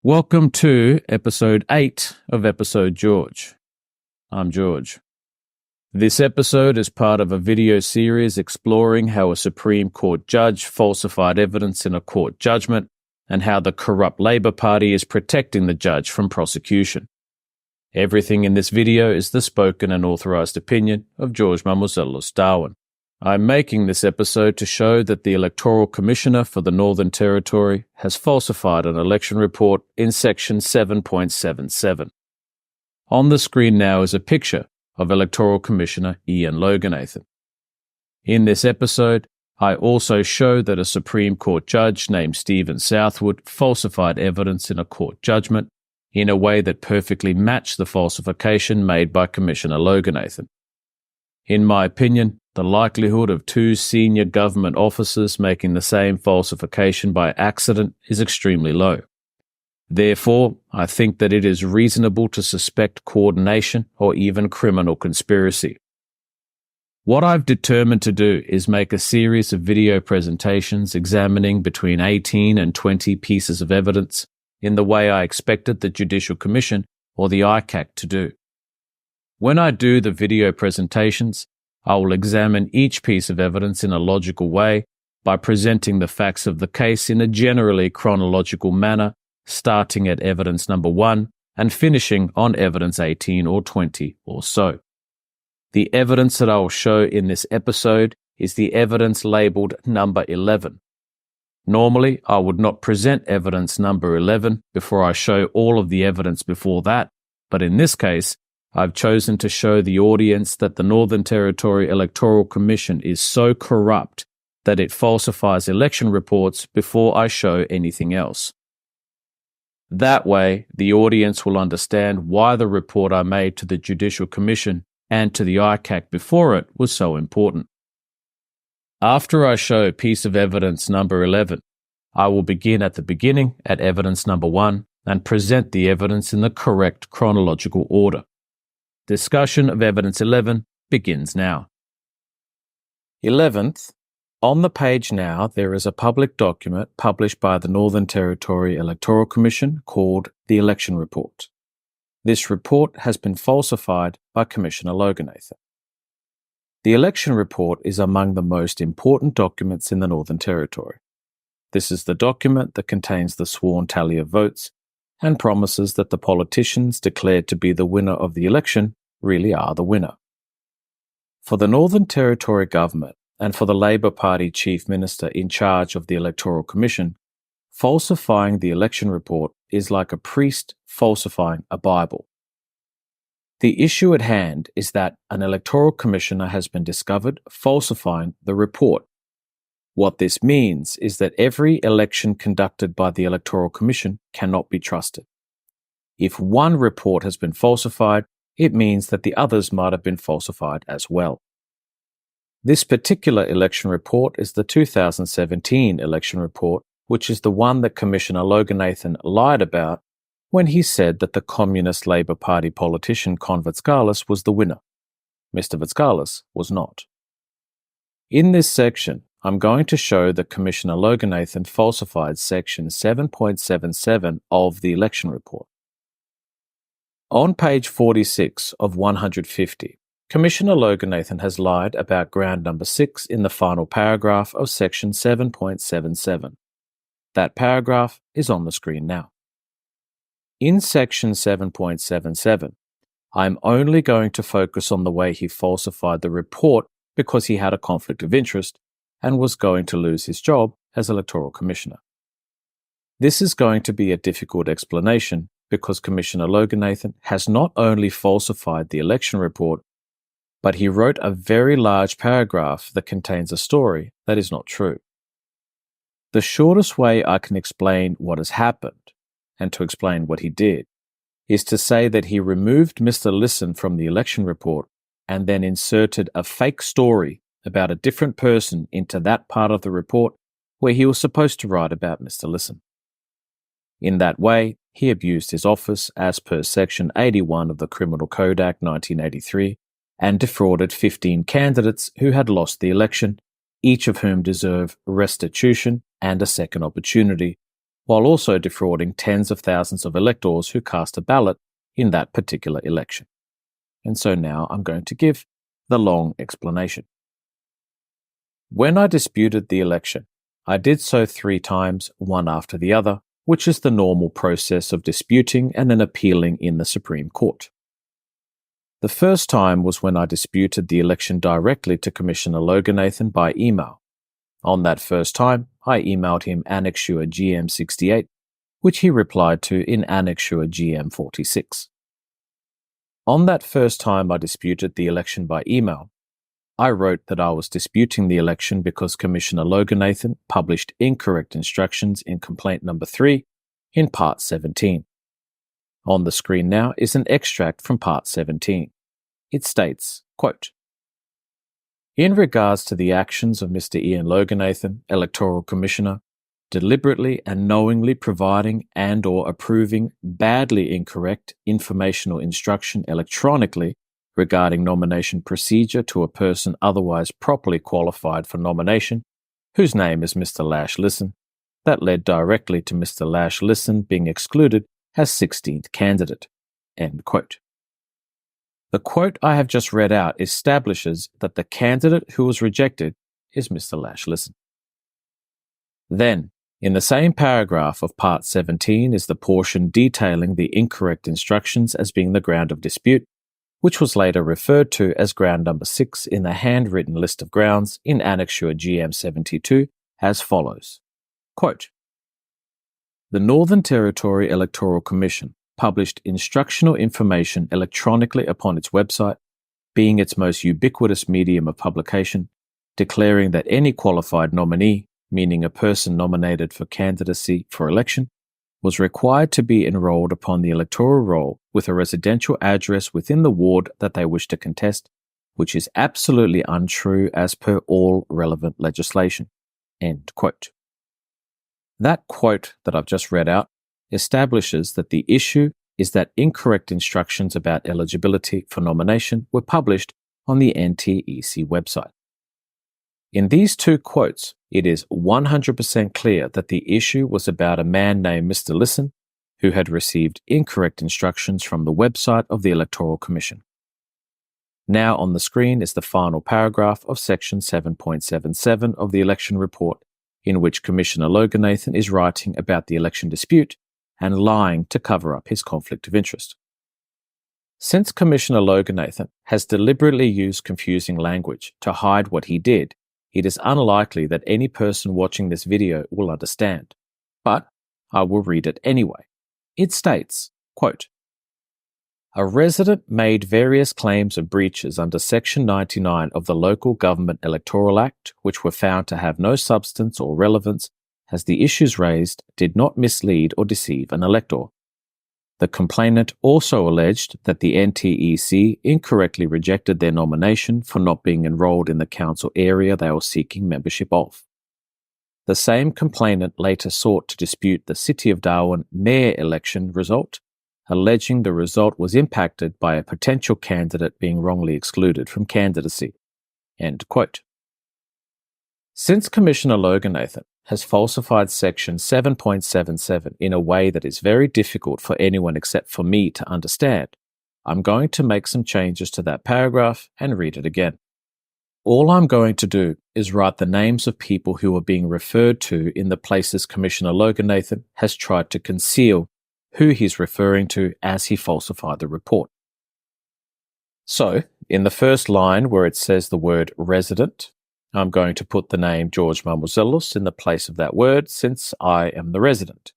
Welcome to Episode 8 of Episode George. I'm George. This episode is part of a video series exploring how a Supreme Court judge falsified evidence in a court judgment and how the corrupt Labor Party is protecting the judge from prosecution. Everything in this video is the spoken and authorized opinion of George Mamouzellos Darwin. I'm making this episode to show that the Electoral Commissioner for the Northern Territory has falsified an election report in Section 7.77. On the screen now is a picture of Electoral Commissioner Ian Loganathan. In this episode, I also show that a Supreme Court judge named Stephen Southwood falsified evidence in a court judgment in a way that perfectly matched the falsification made by Commissioner Loganathan. In my opinion, the likelihood of two senior government officers making the same falsification by accident is extremely low. Therefore, I think that it is reasonable to suspect coordination or even criminal conspiracy. What I've determined to do is make a series of video presentations examining between 18 and 20 pieces of evidence in the way I expected the Judicial Commission or the ICAC to do. When I do the video presentations, I will examine each piece of evidence in a logical way by presenting the facts of the case in a generally chronological manner, starting at evidence number 1 and finishing on evidence 18 or 20 or so. The evidence that I will show in this episode is the evidence labeled number 11. Normally, I would not present evidence number 11 before I show all of the evidence before that, but in this case, I've chosen to show the audience that the Northern Territory Electoral Commission is so corrupt that it falsifies election reports before I show anything else. That way, the audience will understand why the report I made to the Judicial Commission and to the ICAC before it was so important. After I show piece of evidence number 11, I will begin at the beginning at evidence number 1 and present the evidence in the correct chronological order. Discussion of evidence 11 begins now. 11th. On the page now, there is a public document published by the Northern Territory Electoral Commission called the Election Report. This report has been falsified by Commissioner Loganathan. The Election Report is among the most important documents in the Northern Territory. This is the document that contains the sworn tally of votes and promises that the politicians declared to be the winner of the election really are the winner. For the Northern Territory government and for the Labor Party Chief Minister in charge of the Electoral Commission, falsifying the election report is like a priest falsifying a Bible. The issue at hand is that an electoral commissioner has been discovered falsifying the report. What this means is that every election conducted by the Electoral Commission cannot be trusted. If one report has been falsified, it means that the others might have been falsified as well. This particular election report is the 2017 election report, which is the one that Commissioner Loganathan lied about when he said that the Communist Labor Party politician Con Vatskalis was the winner. Mr. Vatskalis was not. In this section, I'm going to show that Commissioner Loganathan falsified Section 7.77 of the election report. On page 46 of 150, Commissioner Loganathan has lied about ground number 6 in the final paragraph of Section 7.77. That paragraph is on the screen now. In Section 7.77, I'm only going to focus on the way he falsified the report because he had a conflict of interest and was going to lose his job as Electoral Commissioner. This is going to be a difficult explanation because Commissioner Loganathan has not only falsified the election report, but he wrote a very large paragraph that contains a story that is not true. The shortest way I can explain what has happened, and to explain what he did, is to say that he removed Mr. Lisson from the election report and then inserted a fake story about a different person into that part of the report where he was supposed to write about Mr. Lisson. In that way, he abused his office as per Section 81 of the Criminal Code Act 1983 and defrauded 15 candidates who had lost the election, each of whom deserve restitution and a second opportunity, while also defrauding tens of thousands of electors who cast a ballot in that particular election. And so now I'm going to give the long explanation. When I disputed the election, I did so 3 times, one after the other, which is the normal process of disputing and then appealing in the Supreme Court. The first time was when I disputed the election directly to Commissioner Loganathan by email. On that first time, I emailed him Annexure GM68, which he replied to in Annexure GM46. On that first time I disputed the election by email, I wrote that I was disputing the election because Commissioner Loganathan published incorrect instructions in complaint number 3 in Part 17. On the screen now is an extract from Part 17. It states, quote, "In regards to the actions of Mr. Ian Loganathan, Electoral Commissioner, deliberately and knowingly providing and or approving badly incorrect informational instruction electronically regarding nomination procedure to a person otherwise properly qualified for nomination, whose name is Mr. Lash Lisson, that led directly to Mr. Lash Lisson being excluded as 16th candidate." End quote. The quote I have just read out establishes that the candidate who was rejected is Mr. Lash Lisson. Then, in the same paragraph of Part 17 is the portion detailing the incorrect instructions as being the ground of dispute, which was later referred to as ground number 6 in the handwritten list of grounds in Annexure GM72 as follows. Quote, "The Northern Territory Electoral Commission published instructional information electronically upon its website, being its most ubiquitous medium of publication, declaring that any qualified nominee, meaning a person nominated for candidacy for election, was required to be enrolled upon the electoral roll with a residential address within the ward that they wish to contest, which is absolutely untrue as per all relevant legislation." End quote. That quote that I've just read out establishes that the issue is that incorrect instructions about eligibility for nomination were published on the NTEC website. In these 2 quotes, it is 100% clear that the issue was about a man named Mr. Lisson who had received incorrect instructions from the website of the Electoral Commission. Now on the screen is the final paragraph of Section 7.77 of the election report, in which Commissioner Loganathan is writing about the election dispute and lying to cover up his conflict of interest. Since Commissioner Loganathan has deliberately used confusing language to hide what he did, it is unlikely that any person watching this video will understand. But I will read it anyway. It states, quote, "A resident made various claims of breaches under Section 99 of the Local Government Electoral Act, which were found to have no substance or relevance, as the issues raised did not mislead or deceive an elector. The complainant also alleged that the NTEC incorrectly rejected their nomination for not being enrolled in the council area they were seeking membership of. The same complainant later sought to dispute the City of Darwin mayor election result, alleging the result was impacted by a potential candidate being wrongly excluded from candidacy." End quote. Since Commissioner Loganathan has falsified Section 7.77 in a way that is very difficult for anyone except for me to understand, I'm going to make some changes to that paragraph and read it again. All I'm going to do is write the names of people who are being referred to in the places Commissioner Loganathan has tried to conceal who he's referring to as he falsified the report. So, in the first line where it says the word resident, I'm going to put the name George Mamouzellos in the place of that word since I am the resident.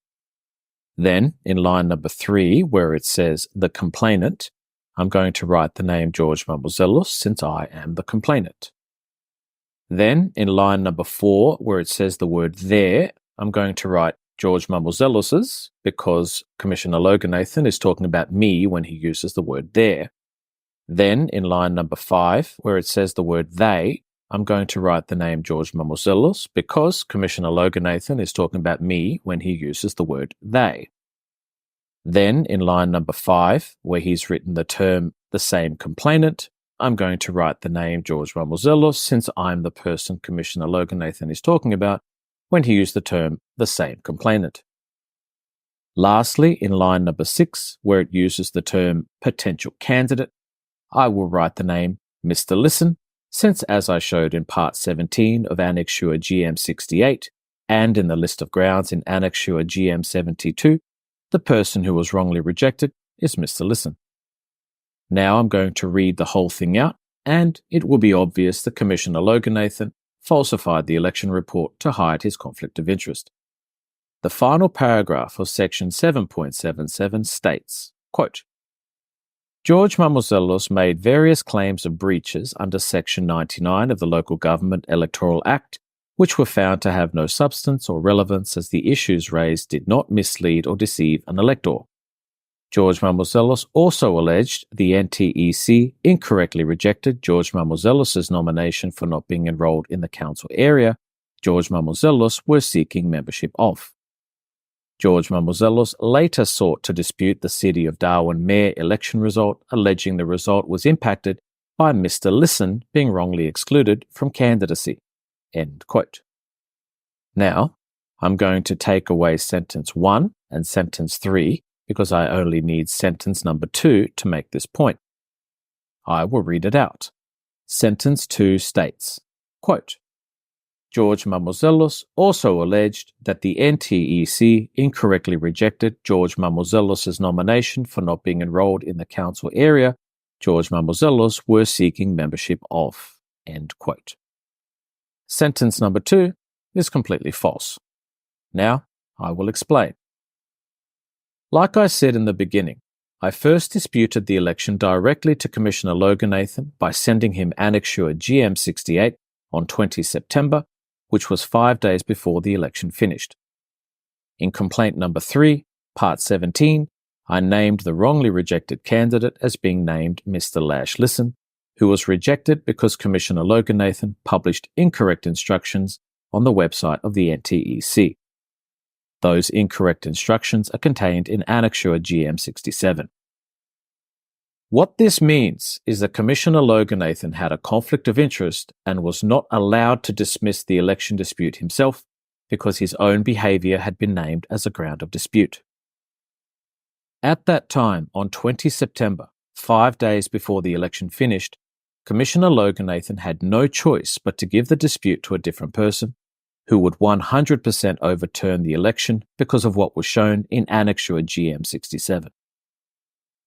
Then, in line number 3, where it says the complainant, I'm going to write the name George Mamouzellos since I am the complainant. Then, in line number 4, where it says the word there, I'm going to write George Mamouzellos's because Commissioner Loganathan is talking about me when he uses the word there. Then, in line number 5, where it says the word they, I'm going to write the name George Mamouzellos because Commissioner Loganathan is talking about me when he uses the word they. Then, in line number 5, where he's written the term the same complainant, I'm going to write the name George Mamouzellos since I'm the person Commissioner Loganathan is talking about when he used the term the same complainant. Lastly, in line number 6, where it uses the term potential candidate, I will write the name Mr. Listen, since as I showed in Part 17 of Annexure GM 68 and in the list of grounds in Annexure GM 72, the person who was wrongly rejected is Mr. Listen. Now I'm going to read the whole thing out, and it will be obvious that Commissioner Loganathan falsified the election report to hide his conflict of interest. The final paragraph of Section 7.77 states, quote, George Mamouzellos made various claims of breaches under Section 99 of the Local Government Electoral Act, which were found to have no substance or relevance as the issues raised did not mislead or deceive an elector. George Mamouzellos also alleged the NTEC incorrectly rejected George Mamouzellos' nomination for not being enrolled in the council area George Mamouzellos was seeking membership of. George Mamouzellos later sought to dispute the City of Darwin mayor election result, alleging the result was impacted by Mr. Listen being wrongly excluded from candidacy. End quote. Now, I'm going to take away sentence 1 and sentence 3 because I only need sentence number 2 to make this point. I will read it out. Sentence 2 states, quote, George Mamouzellos also alleged that the NTEC incorrectly rejected George Mamouzellos' nomination for not being enrolled in the council area George Mamouzellos were seeking membership of. End quote. Sentence number 2 is completely false. Now, I will explain. Like I said in the beginning, I first disputed the election directly to Commissioner Loganathan by sending him Annexure GM 68 on 20 September, which was 5 days before the election finished. In complaint number 3, Part 17, I named the wrongly rejected candidate as being named Mr. Lash Listen, who was rejected because Commissioner Loganathan published incorrect instructions on the website of the NTEC. Those incorrect instructions are contained in Annexure GM 67. What this means is that Commissioner Loganathan had a conflict of interest and was not allowed to dismiss the election dispute himself because his own behaviour had been named as a ground of dispute. At that time, on 20 September, 5 days before the election finished, Commissioner Loganathan had no choice but to give the dispute to a different person who would 100% overturn the election because of what was shown in Annexure GM 67.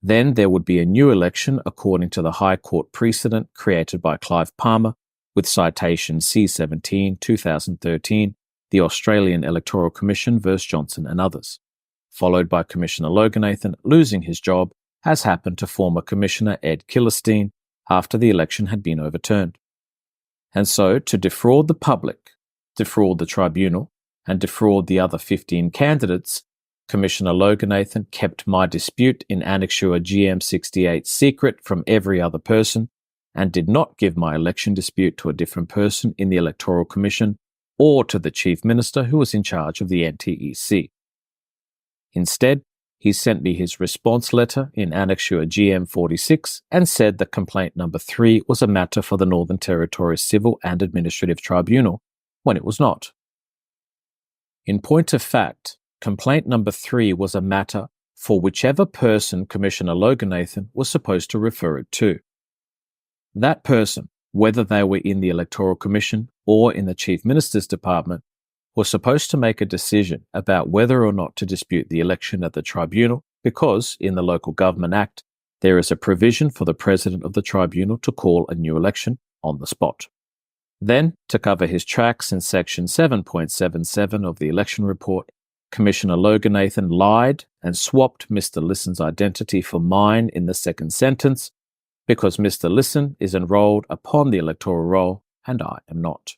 Then there would be a new election according to the High Court precedent created by Clive Palmer with citation C17 2013, the Australian Electoral Commission versus Johnson and others, followed by Commissioner Loganathan losing his job, as happened to former Commissioner Ed Killerstein after the election had been overturned. And so, to defraud the public, defraud the tribunal, and defraud the other 15 candidates, Commissioner Loganathan kept my dispute in Annexure GM 68 secret from every other person and did not give my election dispute to a different person in the Electoral Commission or to the Chief Minister who was in charge of the NTEC. Instead, he sent me his response letter in Annexure GM 46 and said that complaint number 3 was a matter for the Northern Territory Civil and Administrative Tribunal, when it was not. In point of fact, complaint number 3 was a matter for whichever person Commissioner Loganathan was supposed to refer it to. That person, whether they were in the Electoral Commission or in the Chief Minister's Department, was supposed to make a decision about whether or not to dispute the election at the tribunal because, in the Local Government Act, there is a provision for the President of the Tribunal to call a new election on the spot. Then, to cover his tracks in Section 7.77 of the election report, Commissioner Loganathan lied and swapped Mr. Lissen's identity for mine in the second sentence because Mr. Lissen is enrolled upon the electoral roll and I am not.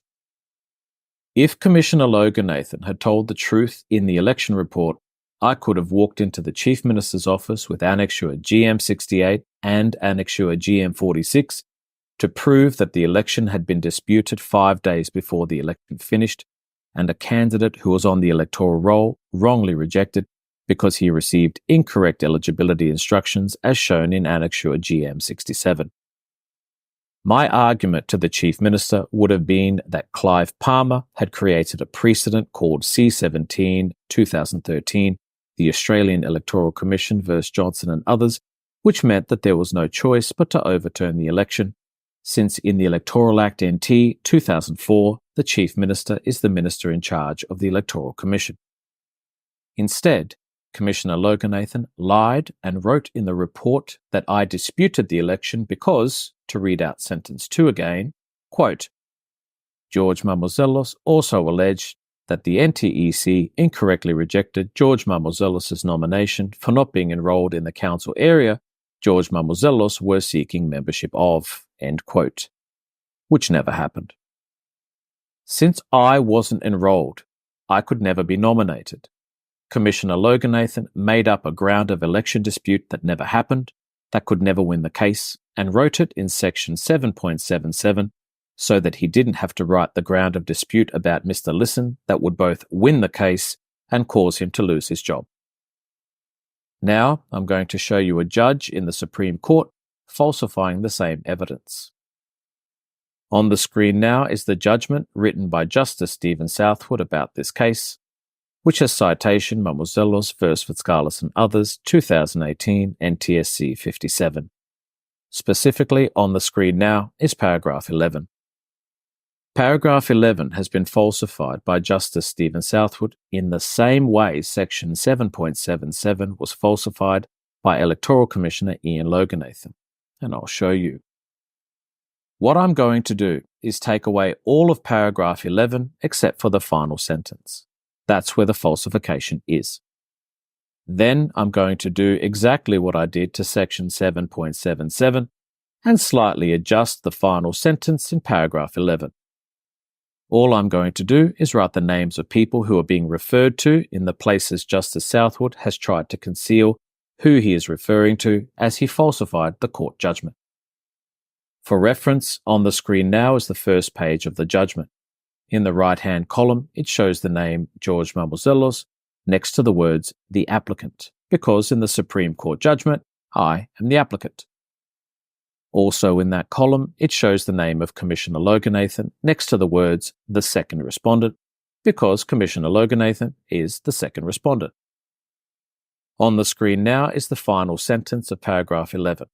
If Commissioner Loganathan had told the truth in the election report, I could have walked into the Chief Minister's office with Annexure GM 68 and Annexure GM 46 to prove that the election had been disputed 5 days before the election finished and a candidate who was on the electoral roll wrongly rejected because he received incorrect eligibility instructions as shown in Annexure GM 67. My argument to the Chief Minister would have been that Clive Palmer had created a precedent called C17 2013 the Australian Electoral Commission versus Johnson and others, which meant that there was no choice but to overturn the election, since in the Electoral Act NT 2004, the Chief Minister is the Minister in charge of the Electoral Commission. Instead, Commissioner Loganathan lied and wrote in the report that I disputed the election because, to read out sentence 2 again, quote, George Mamouzellos also alleged that the NTEC incorrectly rejected George Mamouzellos' nomination for not being enrolled in the council area George Mamouzellos were seeking membership of, end quote, which never happened. Since I wasn't enrolled, I could never be nominated. Commissioner Loganathan made up a ground of election dispute that never happened, that could never win the case, and wrote it in section 7.77 so that he didn't have to write the ground of dispute about Mr. Lisson that would both win the case and cause him to lose his job. Now I'm going to show you a judge in the Supreme Court falsifying the same evidence. On the screen now is the judgment written by Justice Stephen Southwood about this case, which has citation Mamouzellos v. Vatskalis and others, 2018 NTSC 57. Specifically on the screen now is paragraph 11. Paragraph 11 has been falsified by Justice Stephen Southwood in the same way section 7.77 was falsified by Electoral Commissioner Ian Loganathan, and I'll show you. What I'm going to do is take away all of paragraph 11 except for the final sentence. That's where the falsification is. Then I'm going to do exactly what I did to section 7.77 and slightly adjust the final sentence in paragraph 11. All I'm going to do is write the names of people who are being referred to in the places Justice Southwood has tried to conceal who he is referring to as he falsified the court judgment. For reference, on the screen now is the first page of the judgment. In the right-hand column, it shows the name George Mamouzellos next to the words the applicant, because in the Supreme Court judgment, I am the applicant. Also in that column, it shows the name of Commissioner Loganathan next to the words the second respondent, because Commissioner Loganathan is the second respondent. On the screen now is the final sentence of paragraph 11.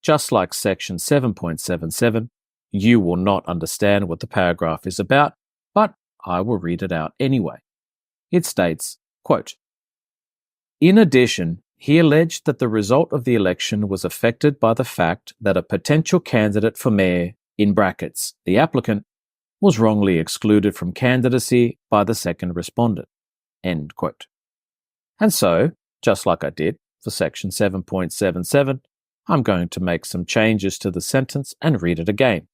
Just like section 7.77, you will not understand what the paragraph is about, but I will read it out anyway. It states, quote, in addition, he alleged that the result of the election was affected by the fact that a potential candidate for mayor, in brackets, the applicant, was wrongly excluded from candidacy by the second respondent, end quote. And so, just like I did for section 7.77, I'm going to make some changes to the sentence and read it again.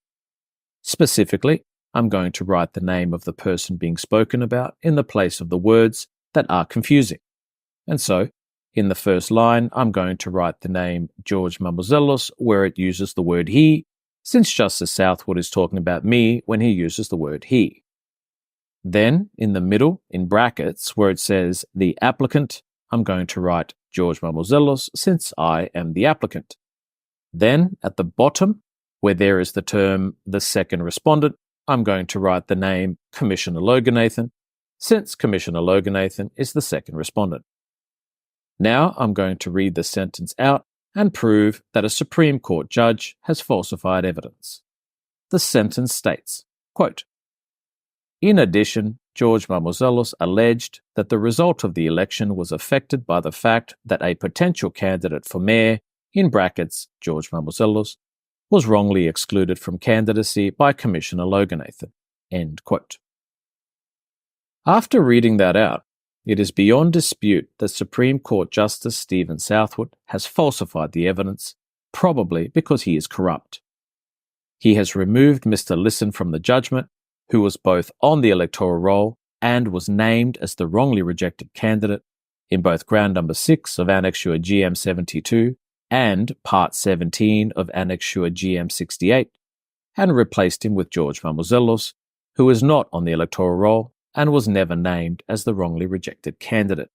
Specifically, I'm going to write the name of the person being spoken about in the place of the words that are confusing. And so, in the first line, I'm going to write the name George Mamouzellos where it uses the word he, since Justice Southwood is talking about me when he uses the word he. Then, in the middle, in brackets, where it says the applicant, I'm going to write George Mamouzellos since I am the applicant. Then, at the bottom, where there is the term the second respondent, I'm going to write the name Commissioner Loganathan, since Commissioner Loganathan is the second respondent. Now I'm going to read the sentence out and prove that a Supreme Court judge has falsified evidence. The sentence states, quote, in addition, George Mamouzellos alleged that the result of the election was affected by the fact that a potential candidate for mayor, in brackets, George Mamouzellos, was wrongly excluded from candidacy by Commissioner Loganathan, end quote. After reading that out, it is beyond dispute that Supreme Court Justice Stephen Southwood has falsified the evidence, probably because he is corrupt. He has removed Mr. Lisson from the judgment, who was both on the electoral roll and was named as the wrongly rejected candidate in both ground number 6 of Annexure GM 72 and Part 17 of Annexure GM 68, and replaced him with George Mamouzellos, who is not on the electoral roll and was never named as the wrongly rejected candidate.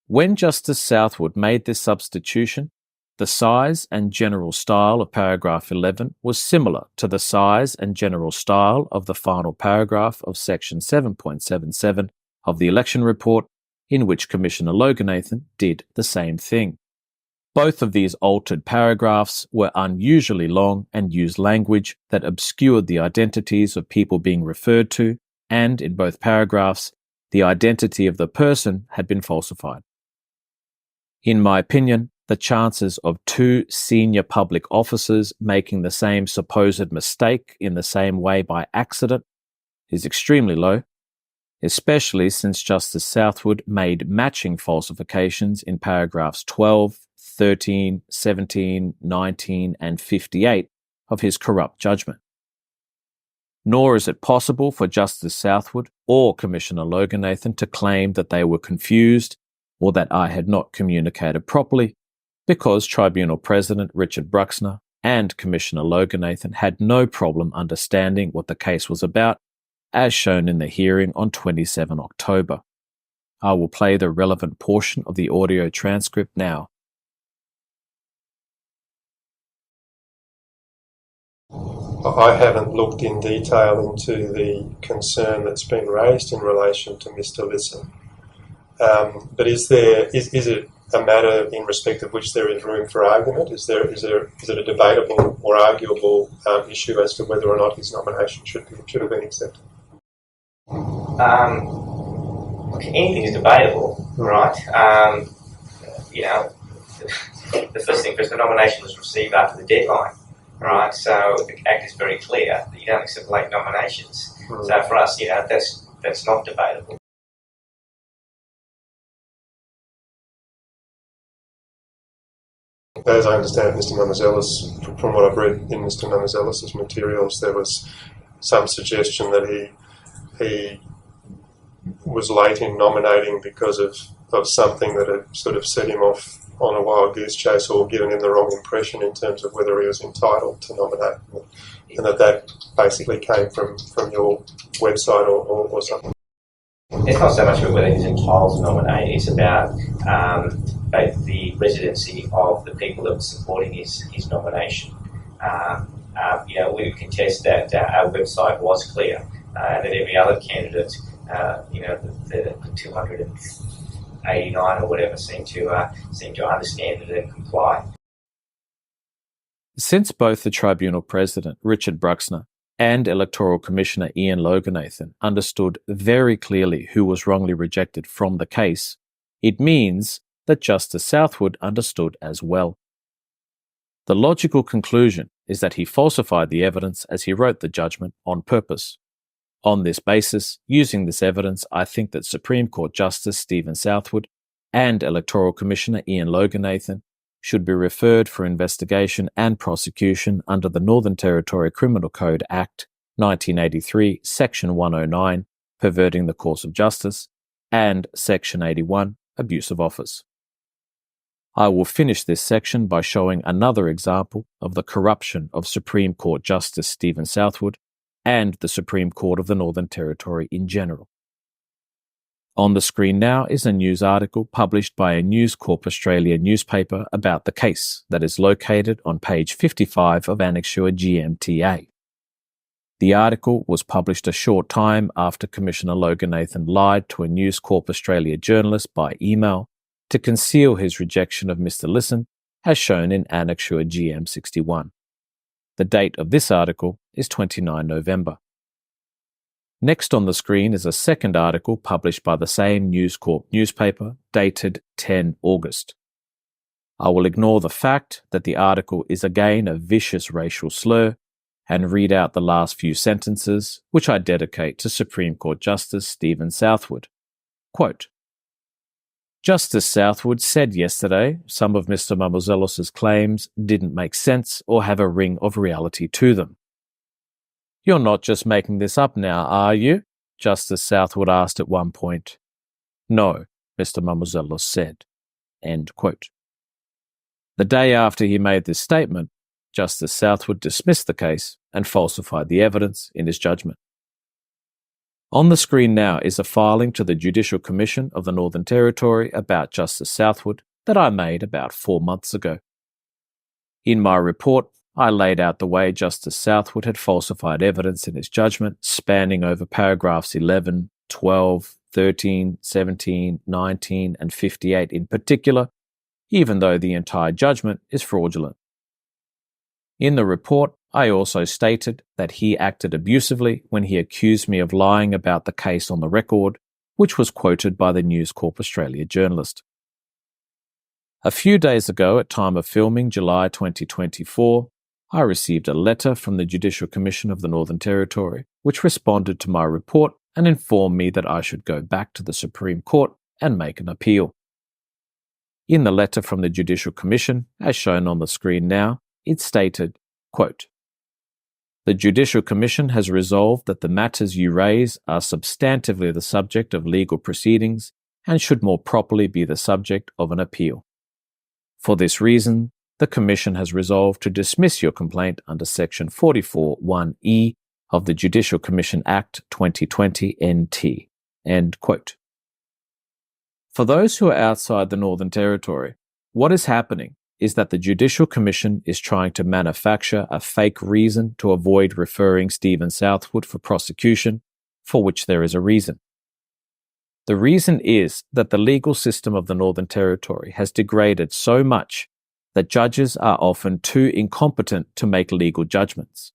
When Justice Southwood made this substitution, the size and general style of paragraph 11 was similar to the size and general style of the final paragraph of section 7.77 of the election report in which Commissioner Loganathan did the same thing. Both of these altered paragraphs were unusually long and used language that obscured the identities of people being referred to, and in both paragraphs, the identity of the person had been falsified. In my opinion, the chances of two senior public officers making the same supposed mistake in the same way by accident is extremely low, especially since Justice Southwood made matching falsifications in paragraphs 12, 13, 17, 19, and 58 of his corrupt judgment. Nor is it possible for Justice Southwood or Commissioner Loganathan to claim that they were confused or that I had not communicated properly, because Tribunal President Richard Bruxner and Commissioner Loganathan had no problem understanding what the case was about, as shown in the hearing on 27 October. I will play the relevant portion of the audio transcript now. I haven't looked in detail into the concern that's been raised in relation to Mr. Lisson. But is it a matter in respect of which there is room for argument? Is it a debatable or arguable issue as to whether or not his nomination should have been accepted? Look, anything is debatable, right? The first thing is the nomination was received after the deadline, right? So the Act is very clear that you don't accept late nominations. So for us, that's not debatable. As I understand Mr. Mamouzellos, from what I've read in Mr. Mamouzellos' materials, there was some suggestion that he was late in nominating because of something that had sort of set him off on a wild goose chase or given him the wrong impression in terms of whether he was entitled to nominate, and that basically came from your website or something. It's not so much about whether he's entitled to nominate, it's about both the residency of the people that were supporting his nomination. We would contest that our website was clear, and that every other candidate, the 289 or whatever, seemed to understand it and comply. Since both the Tribunal President, Richard Bruxner, and Electoral Commissioner Ian Loganathan understood very clearly who was wrongly rejected from the case, it means that Justice Southwood understood as well. The logical conclusion is that he falsified the evidence as he wrote the judgment on purpose. On this basis, using this evidence, I think that Supreme Court Justice Stephen Southwood and Electoral Commissioner Ian Loganathan should be referred for investigation and prosecution under the Northern Territory Criminal Code Act 1983, Section 109, Perverting the Course of Justice, and Section 81, Abuse of Office. I will finish this section by showing another example of the corruption of Supreme Court Justice Stephen Southwood and the Supreme Court of the Northern Territory in general. On the screen now is a news article published by a News Corp Australia newspaper about the case that is located on page 55 of Annexure GMTA. The article was published a short time after Commissioner Loganathan lied to a News Corp Australia journalist by email to conceal his rejection of Mr. Lisson, as shown in Annexure GM61. The date of this article is 29 November. Next on the screen is a second article published by the same News Corp newspaper, dated 10 August. I will ignore the fact that the article is again a vicious racial slur and read out the last few sentences, which I dedicate to Supreme Court Justice Stephen Southwood. Quote, Justice Southwood said yesterday some of Mr. Mamouzellos' claims didn't make sense or have a ring of reality to them. You're not just making this up now, are you? Justice Southwood asked at one point. No, Mr. Mamouzellos said. End quote. The day after he made this statement, Justice Southwood dismissed the case and falsified the evidence in his judgment. On the screen now is a filing to the Judicial Commission of the Northern Territory about Justice Southwood that I made about 4 months ago. In my report, I laid out the way Justice Southwood had falsified evidence in his judgment, spanning over paragraphs 11, 12, 13, 17, 19, and 58 in particular, even though the entire judgment is fraudulent. In the report, I also stated that he acted abusively when he accused me of lying about the case on the record, which was quoted by the News Corp Australia journalist. A few days ago, at time of filming, July 2024, I received a letter from the Judicial Commission of the Northern Territory, which responded to my report and informed me that I should go back to the Supreme Court and make an appeal. In the letter from the Judicial Commission, as shown on the screen now, it stated, quote, "The Judicial Commission has resolved that the matters you raise are substantively the subject of legal proceedings and should more properly be the subject of an appeal. For this reason, the Commission has resolved to dismiss your complaint under Section 44(1)(e) of the Judicial Commission Act 2020 NT." End quote. For those who are outside the Northern Territory, what is happening is that the Judicial Commission is trying to manufacture a fake reason to avoid referring Stephen Southwood for prosecution, for which there is a reason. The reason is that the legal system of the Northern Territory has degraded so much that judges are often too incompetent to make legal judgments.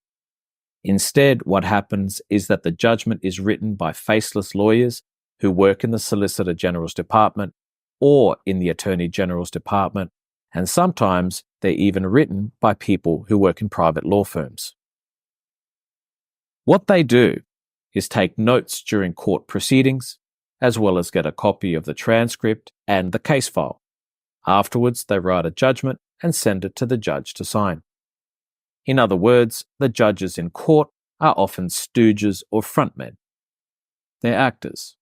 Instead, what happens is that the judgment is written by faceless lawyers who work in the Solicitor General's Department or in the Attorney General's Department, and sometimes they're even written by people who work in private law firms. What they do is take notes during court proceedings, as well as get a copy of the transcript and the case file. Afterwards, they write a judgment and send it to the judge to sign. In other words, the judges in court are often stooges or frontmen. They're actors.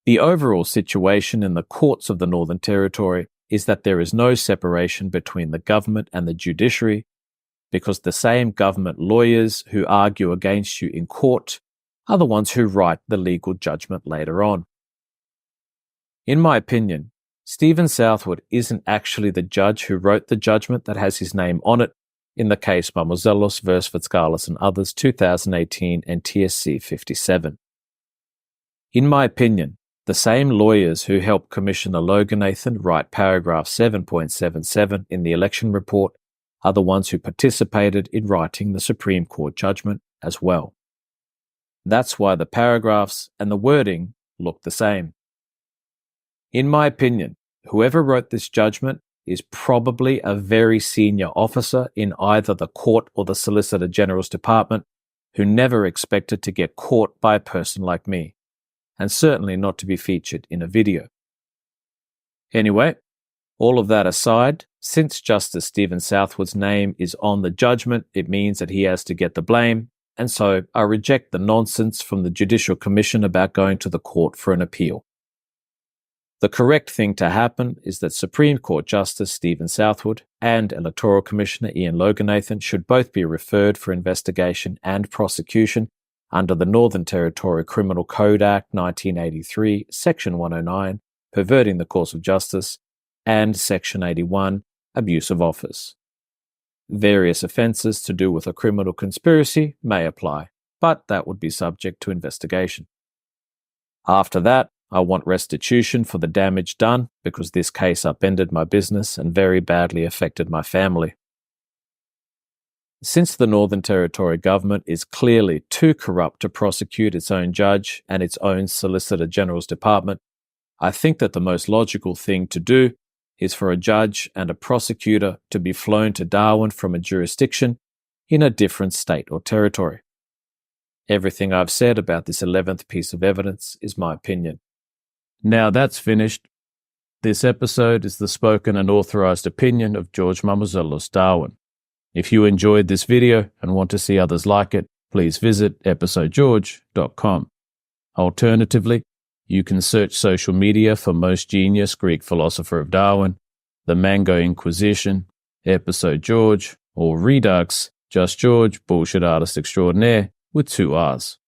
The overall situation in the courts of the Northern Territory is that there is no separation between the government and the judiciary, because the same government lawyers who argue against you in court are the ones who write the legal judgment later on. In my opinion, Stephen Southwood isn't actually the judge who wrote the judgment that has his name on it in the case Mamouzellos vs. Vatskalis and others 2018 NTSC 57. In my opinion, the same lawyers who helped Commissioner Loganathan write paragraph 7.77 in the election report are the ones who participated in writing the Supreme Court judgment as well. That's why the paragraphs and the wording look the same. In my opinion, whoever wrote this judgment is probably a very senior officer in either the court or the Solicitor General's Department who never expected to get caught by a person like me, and certainly not to be featured in a video. Anyway, all of that aside, since Justice Stephen Southwood's name is on the judgment, it means that he has to get the blame, and so I reject the nonsense from the Judicial Commission about going to the court for an appeal. The correct thing to happen is that Supreme Court Justice Stephen Southwood and Electoral Commissioner Ian Loganathan should both be referred for investigation and prosecution under the Northern Territory Criminal Code Act 1983, Section 109, perverting the course of justice, and Section 81, abuse of office. Various offences to do with a criminal conspiracy may apply, but that would be subject to investigation. After that, I want restitution for the damage done because this case upended my business and very badly affected my family. Since the Northern Territory government is clearly too corrupt to prosecute its own judge and its own Solicitor General's Department, I think that the most logical thing to do is for a judge and a prosecutor to be flown to Darwin from a jurisdiction in a different state or territory. Everything I've said about this 11th piece of evidence is my opinion. Now that's finished. This episode is the spoken and authorised opinion of George Mamouzellos Darwin. If you enjoyed this video and want to see others like it, please visit episodegeorge.com. Alternatively, you can search social media for Most Genius Greek Philosopher of Darwin, The Mango Inquisition, Episode George, or Redux, Just George, Bullshit Artist Extraordinaire, with 2 R's.